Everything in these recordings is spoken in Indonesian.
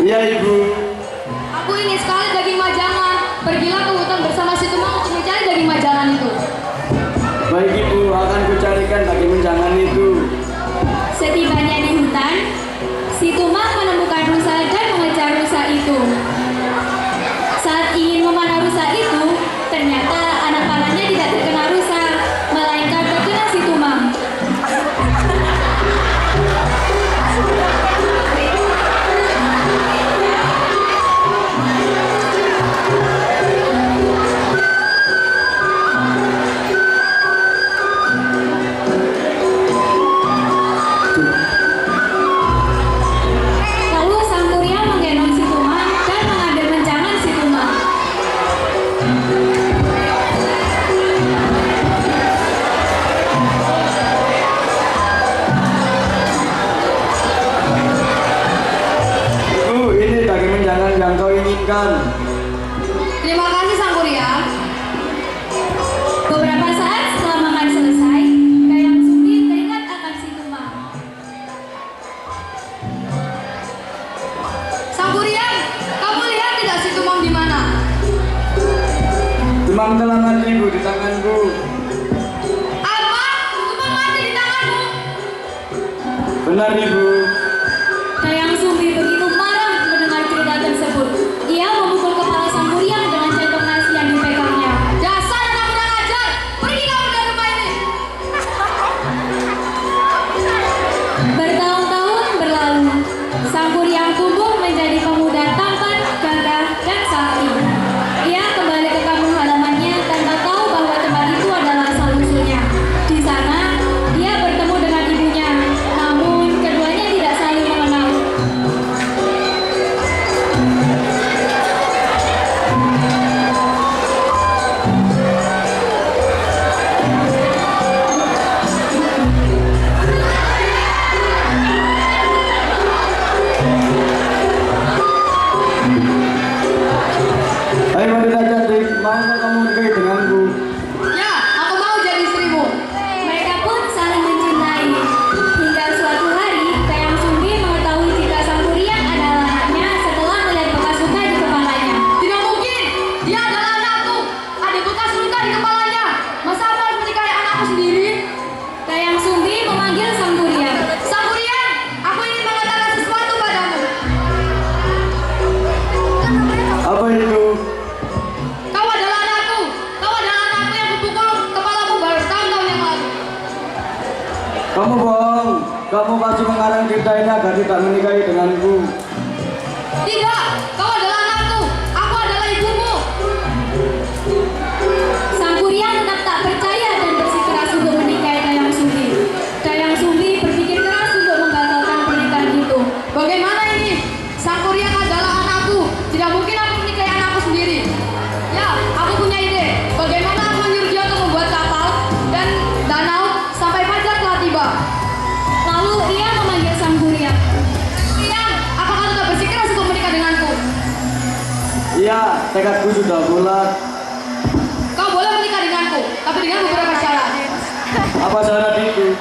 Iya ibu. Aku ingin sekali daging majangan. Pergilah ke hutan bersama si Tumang untuk mencari daging majangan itu. Baik ibu, akan kucarikan daging menjangan itu. Setibanya di hutan, si Tumang menemukan rusa dan mengejar rusa itu. Saat ingin memanah rusa itu, ternyata anak panahnya tidak terkena rusa, melainkan terkena si Tumang. Lalu Sang Kurya menggendong si Tumang dan mengambil menjangan si Tumang. Ibu, ini daging menjangan yang kau inginkan. Terima kasih Sang Kurya. Beberapa saat setelah makan selesai, Dayang Sumbi teringat akan si Tumang. Sang Kurya, kamu lihat tidak si Tumang di mana? Tumang telah mati ibu di tanganku. Apa? Tumang mati di tanganmu? Benar ibu. Dayang Sumbi begitu marah mendengar cerita tersebut. Ia memukul kepala Sang Kurya dengan centong nasi yang dipegangnya. Dasar anak kurang ajar! Pergi kamu dari rumah ini! Bertahun-tahun berlalu, Sang Kurya tumbuh menjadi pemuda tampan, gagah, dan sakti. Ia kembali ke kampung halamannya tanpa tahu bahwa tempat itu adalah asal-usulnya. Di sana, dia bertemu dengan ibunya, namun keduanya tidak saling mengenal. Hai wanita cantik, maukah kamu menikah denganku? Ya, aku mau jadi istrimu. Mereka pun saling mencintai. Hingga suatu hari, Dayang Sumbi mengetahui jika Sang Kurya adalah anaknya setelah melihat bekas luka di kepalanya. Tidak mungkin, dia adalah anakku. Ada bekas luka di kepalanya. Masa aku harus menikahi anakku sendiri? Dayang Sumbi memanggil Sang Kurya. Sang Kurya, aku ingin mengatakan sesuatu padamu. Apa itu? Kau adalah anakku. Kau adalah anakku yang kupukul kepalamu bertahun-tahun yang lalu. Kamu bohong. Kamu pasti mengarang cerita ini agar tidak menikahi denganku. Tidak, kau adalah anakku. Aku adalah ibumu. Sang Kurya tetap tak percaya dan bersikeras untuk menikahi Dayang Sumbi. Dayang Sumbi berpikir keras untuk membatalkan pernikahan itu. Bagaimana ini? Sang Kurya adalah anakku. Tidak mungkin aku menikahi anakku sendiri. Ya, aku punya ide. Bagaimana aku menyuruh dia untuk membuat kapal dan danau sampai fajar telah tiba. Lalu ia memanggil Sang Kurya. Kurya, apakah tetap bersikeras untuk menikah denganku? Iya, tekadku sudah bulat. Kau boleh menikah denganku, tapi dengan beberapa syarat. Apa syarat itu?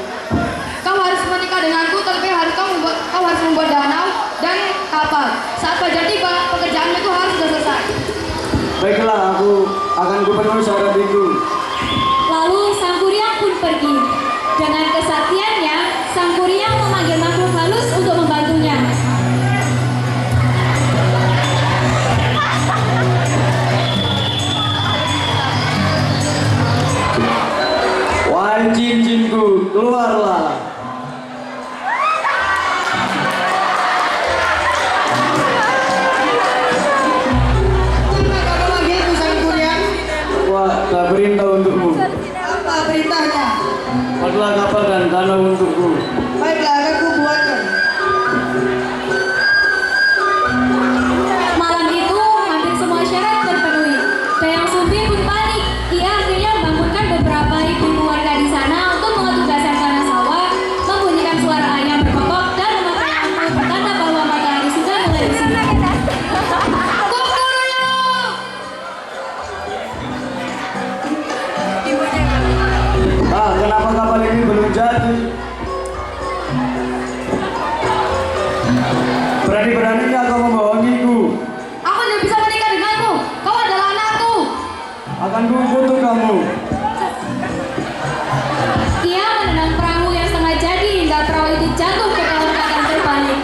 Kau harus menikah denganku, tapi kau harus membuat danau dan kapal. Saat fajar tiba, pekerjaan itu harus sudah selesai. Baiklah, aku akan kupenuhi syarat itu. Lalu Sang Kurya pun pergi. Dengan kesaktiannya, Sang Kurya memanggil makhluk halus untuk membantunya. Wahai jin-jinku, keluarlah. Kau manggilku Sang Kurya? Wah, tak perintah untukmu. Apa perintahnya? Buatlah kapal dan danau untukku. Baiklah, akan kubuatkan. Malam itu, hampir semua syarat terpenuhi. Dayang Sumbi pun panik. Ia akhirnya membangunkan beberapa ibu warga di sana untuk mengetugaskan tanah sawah, membunyikan suara ayam berkokok, dan memakai lampu pertanda bahwa matahari sudah mulai bersinar. Kukuruyo! Ah, kenapa kapal ini belum jadi? Berani-beraninya kau membawa akan ku butuh kamu. Ia menendang perahu yang setengah jadi hingga perahu itu jatuh ke dalam keadaan terbalik.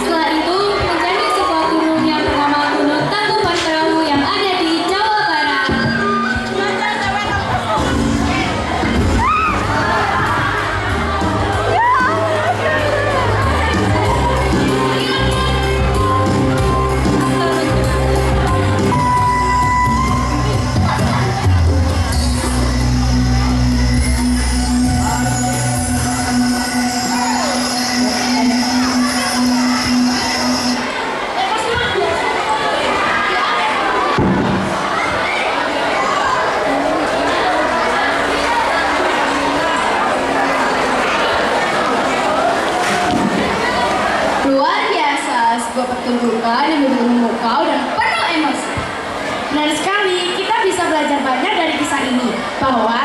Setelah itu menjadi sebuah gunung yang bernama Gunung Tangkuban Perahu yang ada di Jawa Barat. Luar biasa, sebuah pertunjukan yang begitu memukau dan penuh emosi. Benar sekali, kita bisa belajar banyak dari kisah ini, bahwa